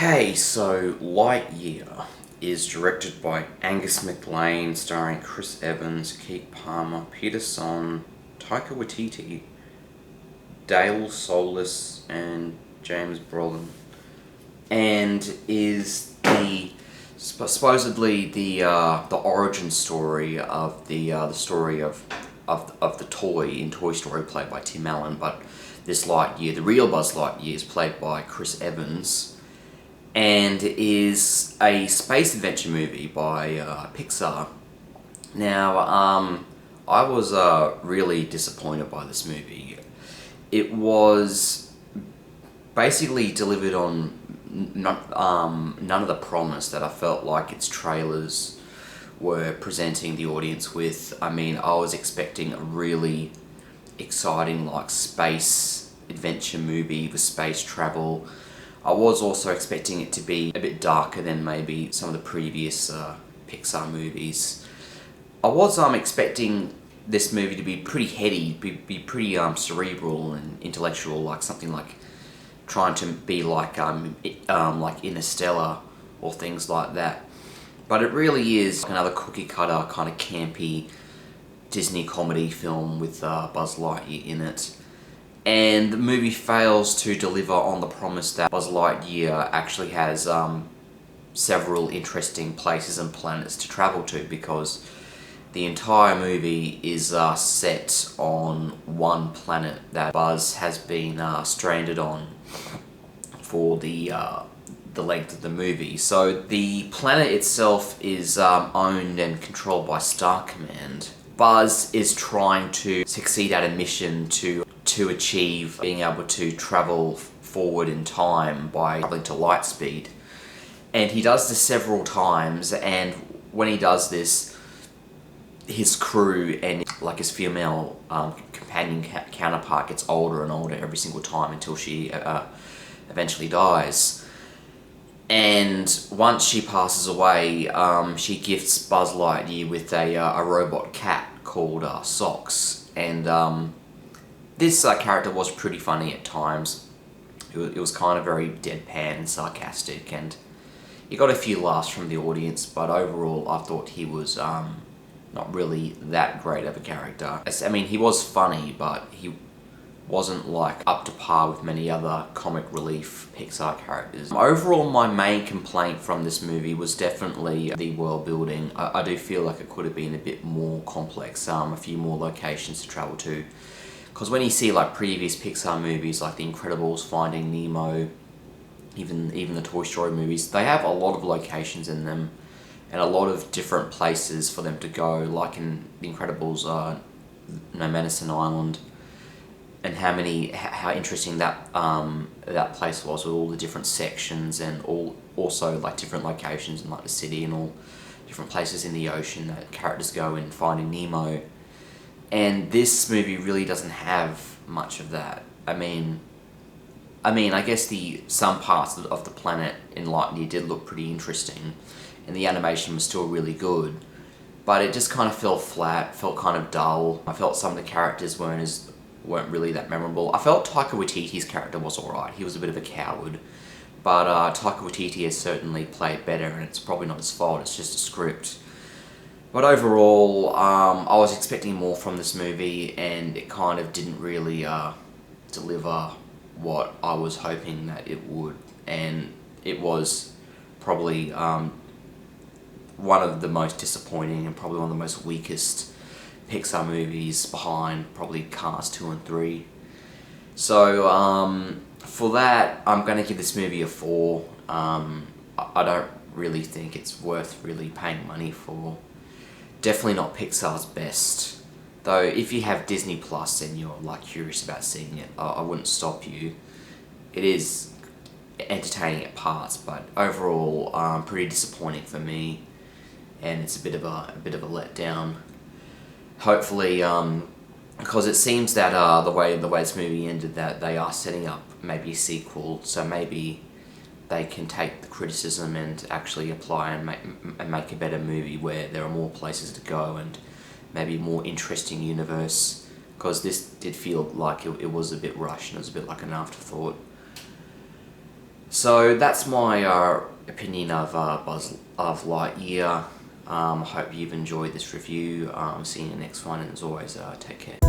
Okay, so Lightyear is directed by Angus MacLane, starring Chris Evans, Keith Palmer, Peter Son, Taika Waititi, Dale Solis, and James Brolin, and is supposedly the origin story of the story of the toy in Toy Story, played by Tim Allen. But this Lightyear, the real Buzz Lightyear, is played by Chris Evans, and is a space adventure movie by Pixar. Now, I was really disappointed by this movie. It was basically delivered on none of the promise that I felt like its trailers were presenting the audience with. I mean, I was expecting a really exciting, like, space adventure movie with space travel. I was also expecting it to be a bit darker than maybe some of the previous Pixar movies. I was expecting this movie to be pretty heady, be pretty cerebral and intellectual, like something like trying to be like Interstellar or things like that. But it really is another cookie cutter kind of campy Disney comedy film with Buzz Lightyear in it. And the movie fails to deliver on the promise that Buzz Lightyear actually has several interesting places and planets to travel to, because the entire movie is set on one planet that Buzz has been stranded on for the length of the movie. So the planet itself is owned and controlled by Star Command. Buzz is trying to succeed at a mission to achieve being able to travel forward in time by traveling to light speed. And he does this several times, and when he does this, his crew and like his female companion counterpart gets older and older every single time until she eventually dies. And once she passes away, she gifts Buzz Lightyear with a robot cat called Socks. And this character was pretty funny at times. It was kind of very deadpan and sarcastic, and he got a few laughs from the audience, but overall I thought he was not really that great of a character. I mean, he was funny, but he wasn't like up to par with many other comic relief Pixar characters. Overall, my main complaint from this movie was definitely the world building. I do feel like it could have been a bit more complex, a few more locations to travel to. Because when you see like previous Pixar movies like The Incredibles, Finding Nemo, even the Toy Story movies, they have a lot of locations in them and a lot of different places for them to go. Like in The Incredibles, No Medicine Island, and how interesting that place was with all the different sections, and also like different locations in like the city and all different places in the ocean that characters go in Finding Nemo. And this movie really doesn't have much of that. I mean, I guess some parts of the planet in Lightyear did look pretty interesting, and the animation was still really good, but it just kind of fell flat, felt kind of dull. I felt some of the characters weren't really that memorable. I felt Taika Waititi's character was alright. He was a bit of a coward, but Taika Waititi has certainly played better, and it's probably not his fault, it's just a script. But overall, I was expecting more from this movie, and it kind of didn't really deliver what I was hoping that it would. And it was probably one of the most disappointing and probably one of the most weakest Pixar movies, behind probably Cars 2 and 3. So for that, I'm going to give this movie a 4. I don't really think it's worth really paying money for. Definitely not Pixar's best. Though if you have Disney Plus and you're like curious about seeing it, I wouldn't stop you. It is entertaining at parts, but overall pretty disappointing for me, and it's a bit of a letdown. Hopefully, because it seems that the way this movie ended, that they are setting up maybe a sequel, so maybe they can take the criticism and actually apply and make a better movie where there are more places to go and maybe a more interesting universe, because this did feel like it was a bit rushed and it was a bit like an afterthought. So that's my opinion of Lightyear. I hope you've enjoyed this review. See you in the next one, and as always, take care.